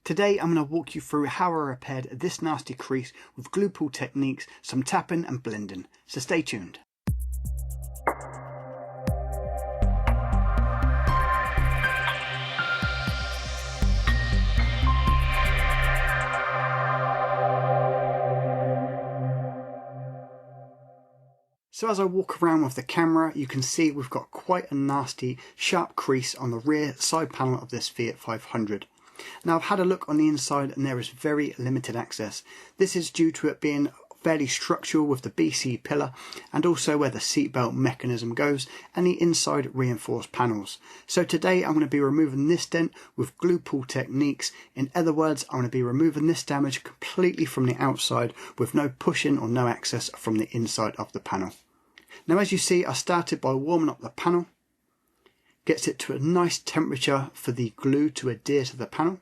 Today I'm going to walk you through how I repaired this nasty crease with glue pull techniques, some tapping and blending, so stay tuned. So as I walk around with the camera, you can see we've got quite a nasty sharp crease on the rear side panel of this Fiat 500. Now I've had a look on the inside and there is very limited access. This is due to it being fairly structural with the BC pillar and also where the seatbelt mechanism goes and the inside reinforced panels. So today I'm going to be removing this dent with glue pull techniques. In other words, I'm going to be removing this damage completely from the outside with no pushing or no access from the inside of the panel. Now as you see, I started by warming up the panel. Gets it to a nice temperature for the glue to adhere to the panel.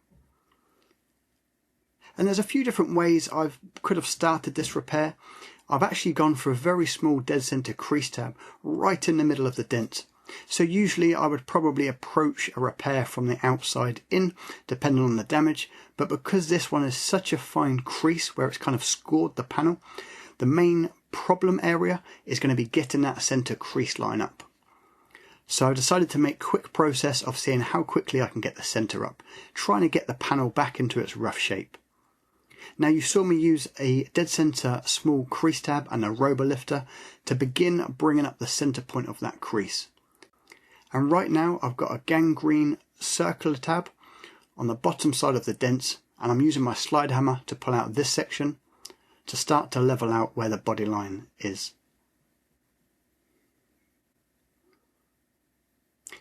And there's a few different ways I could have started this repair. I've actually gone for a very small dead center crease tab right in the middle of the dent. So usually I would probably approach a repair from the outside in, depending on the damage. But because this one is such a fine crease where it's kind of scored the panel, the main problem area is going to be getting that center crease line up. So I decided to make a quick process of seeing how quickly I can get the center up, trying to get the panel back into its rough shape. Now you saw me use a dead center small crease tab and a roller lifter to begin bringing up the center point of that crease. And right now I've got a gangrene circular tab on the bottom side of the dent, and I'm using my slide hammer to pull out this section to start to level out where the body line is.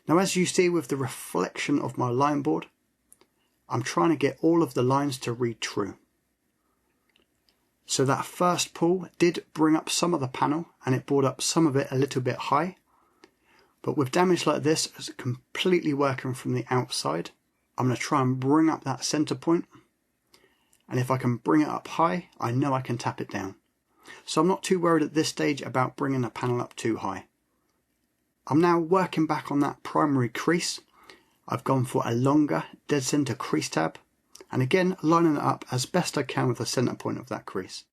Now as you see with the reflection of my line board, I'm trying to get all of the lines to read true. So that first pull did bring up some of the panel and it brought up some of it a little bit high. But with damage like this, it's completely working from the outside. I'm going to try and bring up that center point. And if I can bring it up high, I know I can tap it down. So I'm not too worried at this stage about bringing the panel up too high. I'm now working back on that primary crease. I've gone for a longer dead center crease tab and again lining it up as best I can with the center point of that crease.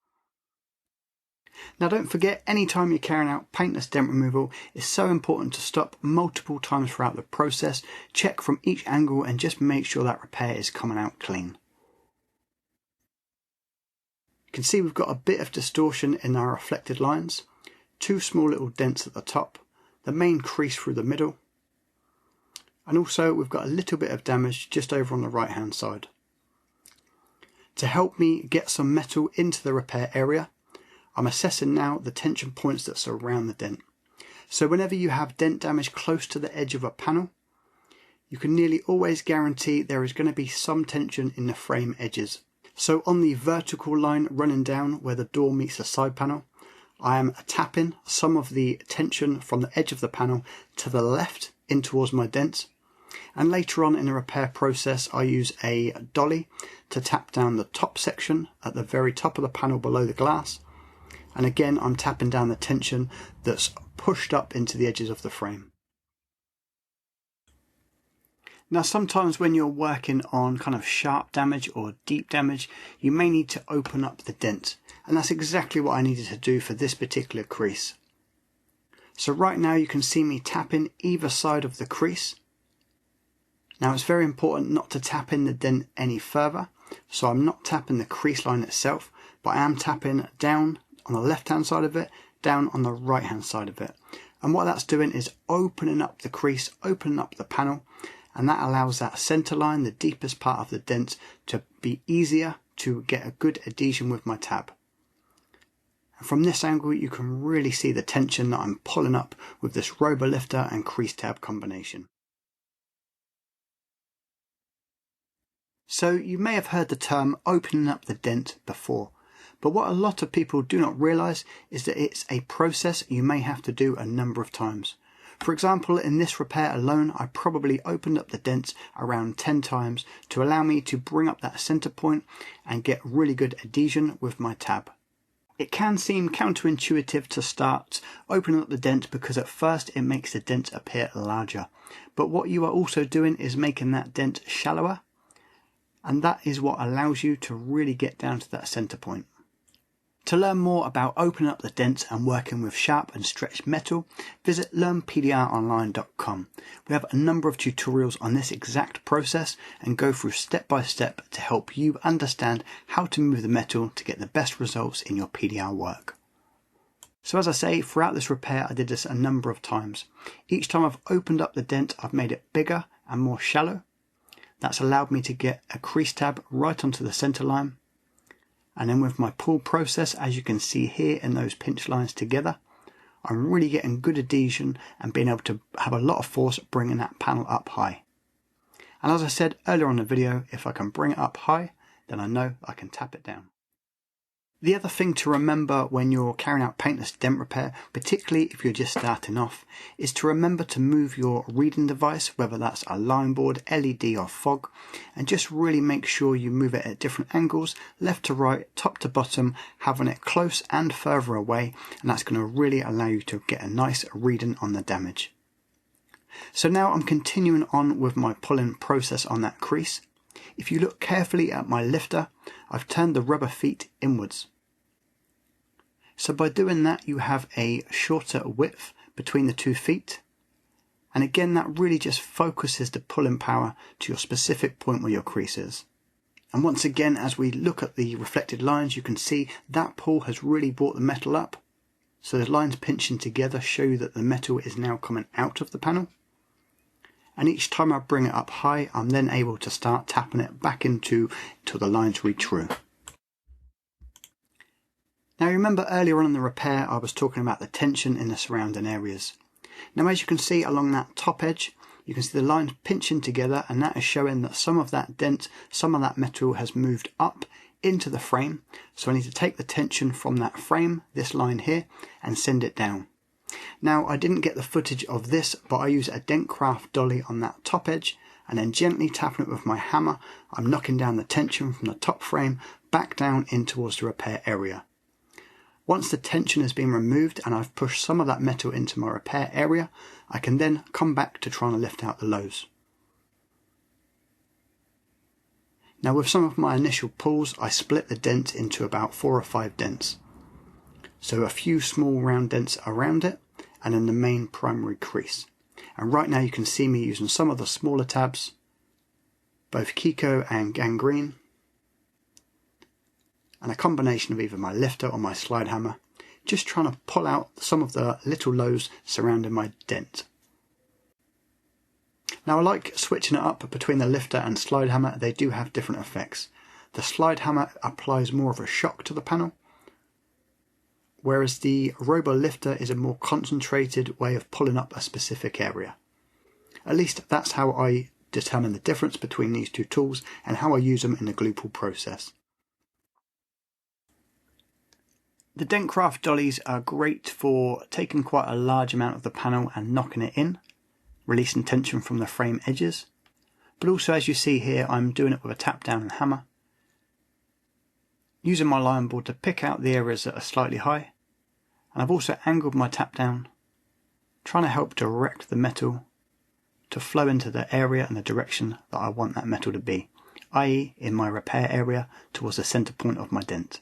Now don't forget, anytime you're carrying out paintless dent removal, it's so important to stop multiple times throughout the process, check from each angle and just make sure that repair is coming out clean. You can see we've got a bit of distortion in our reflected lines, two small little dents at the top, the main crease through the middle, and also we've got a little bit of damage just over on the right hand side. To help me get some metal into the repair area, I'm assessing now the tension points that surround the dent. So whenever you have dent damage close to the edge of a panel, you can nearly always guarantee there is going to be some tension in the frame edges. So on the vertical line running down where the door meets the side panel, I am tapping some of the tension from the edge of the panel to the left in towards my dent. And later on in the repair process, I use a dolly to tap down the top section at the very top of the panel below the glass. And again, I'm tapping down the tension that's pushed up into the edges of the frame. Now sometimes when you're working on kind of sharp damage or deep damage, you may need to open up the dent. And that's exactly what I needed to do for this particular crease. So right now you can see me tapping either side of the crease. Now it's very important not to tap in the dent any further. So I'm not tapping the crease line itself, but I am tapping down on the left hand side of it, down on the right hand side of it. And what that's doing is opening up the crease, opening up the panel, and that allows that center line, the deepest part of the dent, to be easier to get a good adhesion with my tab. And from this angle you can really see the tension that I'm pulling up with this roller lifter and crease tab combination. So you may have heard the term opening up the dent before, but what a lot of people do not realise is that it's a process you may have to do a number of times. For example, in this repair alone, I probably opened up the dent around 10 times to allow me to bring up that center point and get really good adhesion with my tab. It can seem counterintuitive to start opening up the dent because at first it makes the dent appear larger. But what you are also doing is making that dent shallower and that is what allows you to really get down to that centre point. To learn more about opening up the dents and working with sharp and stretched metal, visit learnpdronline.com. We have a number of tutorials on this exact process and go through step by step to help you understand how to move the metal to get the best results in your PDR work. So as I say, throughout this repair I did this a number of times. Each time I've opened up the dent I've made it bigger and more shallow. That's allowed me to get a crease tab right onto the centre line. And then with my pull process, as you can see here in those pinch lines together, I'm really getting good adhesion and being able to have a lot of force bringing that panel up high. And as I said earlier on in the video, if I can bring it up high, then I know I can tap it down. The other thing to remember when you're carrying out paintless dent repair, particularly if you're just starting off, is to remember to move your reading device, whether that's a line board, LED or fog, and just really make sure you move it at different angles, left to right, top to bottom, having it close and further away, and that's going to really allow you to get a nice reading on the damage. So now I'm continuing on with my pulling process on that crease. If you look carefully at my lifter, I've turned the rubber feet inwards. So by doing that you have a shorter width between the 2 feet, and again that really just focuses the pulling power to your specific point where your crease is. And once again, as we look at the reflected lines, you can see that pull has really brought the metal up. So the lines pinching together show you that the metal is now coming out of the panel. And each time I bring it up high, I'm then able to start tapping it back until the lines reach through. Now remember earlier on in the repair I was talking about the tension in the surrounding areas. Now as you can see along that top edge, you can see the lines pinching together, and that is showing that some of that dent, some of that metal has moved up into the frame. So I need to take the tension from that frame, this line here, and send it down. Now I didn't get the footage of this, but I use a Dentcraft dolly on that top edge, and then gently tapping it with my hammer, I'm knocking down the tension from the top frame back down in towards the repair area. Once the tension has been removed and I've pushed some of that metal into my repair area, I can then come back to trying to lift out the lows. Now with some of my initial pulls, I split the dent into about 4 or 5 dents. So a few small round dents around it, and then the main primary crease. And right now you can see me using some of the smaller tabs, both Kiko and Gangrene, and a combination of either my lifter or my slide hammer, just trying to pull out some of the little lows surrounding my dent. Now I like switching it up between the lifter and slide hammer. They do have different effects. The slide hammer applies more of a shock to the panel, whereas the robo lifter is a more concentrated way of pulling up a specific area. At least that's how I determine the difference between these two tools and how I use them in the glue pull process. The Dentcraft dollies are great for taking quite a large amount of the panel and knocking it in, releasing tension from the frame edges. But also, as you see here, I'm doing it with a tap down and hammer, using my line board to pick out the areas that are slightly high. And I've also angled my tap down, trying to help direct the metal to flow into the area and the direction that I want that metal to be, i.e. in my repair area towards the centre point of my dent.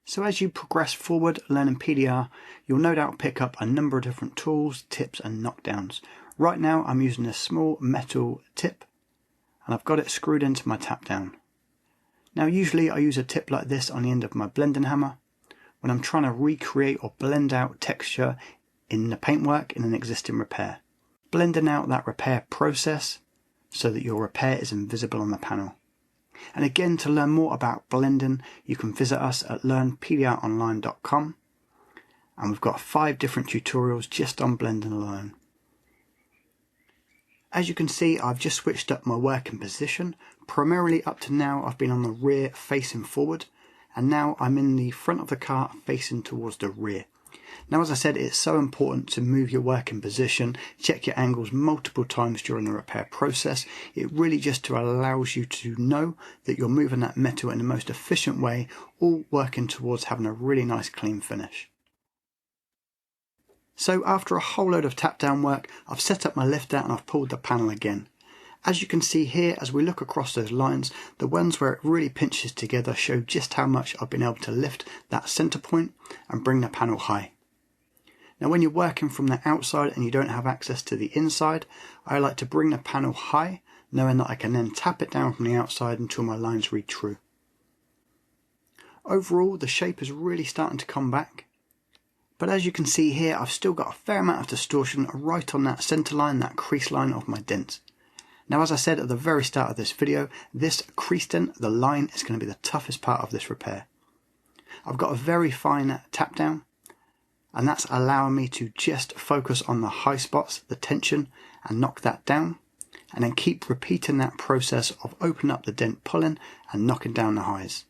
So as you progress forward learning PDR, you'll no doubt pick up a number of different tools, tips and knockdowns. Right now I'm using a small metal tip and I've got it screwed into my tap down. Now usually I use a tip like this on the end of my blending hammer when I'm trying to recreate or blend out texture in the paintwork in an existing repair. Blending out that repair process so that your repair is invisible on the panel. And again, to learn more about blending, you can visit us at learnpdronline.com, and we've got 5 different tutorials just on blending alone. As you can see, I've just switched up my working position. Primarily up to now I've been on the rear facing forward, and now I'm in the front of the car facing towards the rear. Now as I said, it's so important to move your working position, check your angles multiple times during the repair process. It really just allows you to know that you're moving that metal in the most efficient way, all working towards having a really nice clean finish. So after a whole load of tap down work, I've set up my lifter and I've pulled the panel again. As you can see here, as we look across those lines, the ones where it really pinches together show just how much I've been able to lift that center point and bring the panel high. Now when you're working from the outside and you don't have access to the inside, I like to bring the panel high, knowing that I can then tap it down from the outside until my lines read true. Overall, the shape is really starting to come back. But as you can see here, I've still got a fair amount of distortion right on that center line, that crease line of my dent. Now, as I said at the very start of this video, this crease dent, the line, is going to be the toughest part of this repair. I've got a very fine tap down, and that's allowing me to just focus on the high spots, the tension, and knock that down, and then keep repeating that process of opening up the dent, pulling, and knocking down the highs.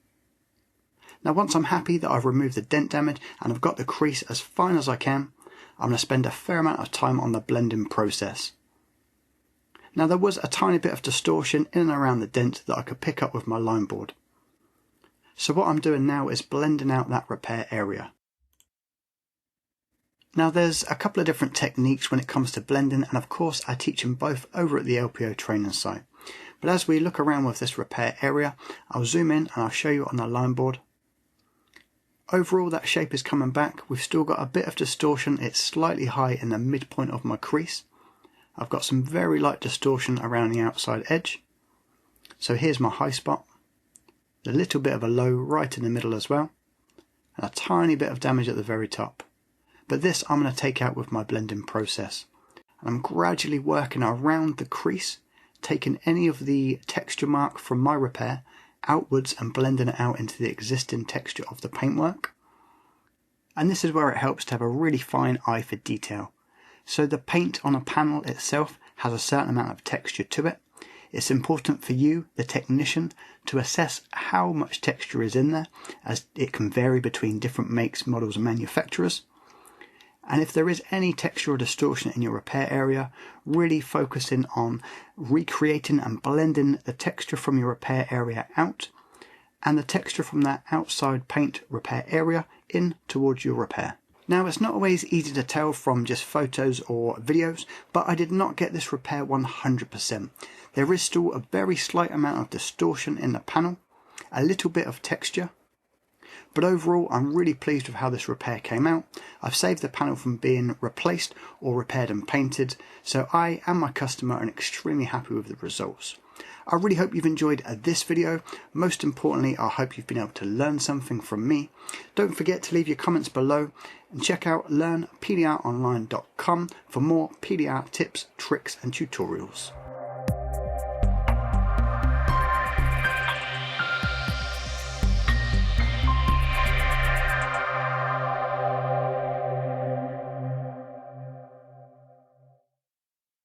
Now, once I'm happy that I've removed the dent damage and I've got the crease as fine as I can, I'm going to spend a fair amount of time on the blending process. Now, there was a tiny bit of distortion in and around the dent that I could pick up with my line board. So what I'm doing now is blending out that repair area. Now, there's a couple of different techniques when it comes to blending, and of course I teach them both over at the LPO training site. But as we look around with this repair area, I'll zoom in and I'll show you on the line board. Overall, that shape is coming back. We've still got a bit of distortion. It's slightly high in the midpoint of my crease. I've got some very light distortion around the outside edge. So here's my high spot. A little bit of a low right in the middle as well. And a tiny bit of damage at the very top. But this I'm going to take out with my blending process. And I'm gradually working around the crease, taking any of the texture mark from my repair outwards and blending it out into the existing texture of the paintwork. And this is where it helps to have a really fine eye for detail. So the paint on a panel itself has a certain amount of texture to it. It's important for you, the technician, to assess how much texture is in there, as it can vary between different makes, models and manufacturers. And if there is any texture or distortion in your repair area, really focusing on recreating and blending the texture from your repair area out and the texture from that outside paint repair area in towards your repair. Now, it's not always easy to tell from just photos or videos, but I did not get this repair 100%. There is still a very slight amount of distortion in the panel, a little bit of texture. But overall, I'm really pleased with how this repair came out. I've saved the panel from being replaced or repaired and painted, so I and my customer are extremely happy with the results. I really hope you've enjoyed this video. Most importantly, I hope you've been able to learn something from me. Don't forget to leave your comments below and check out learnpdronline.com for more PDR tips, tricks and tutorials.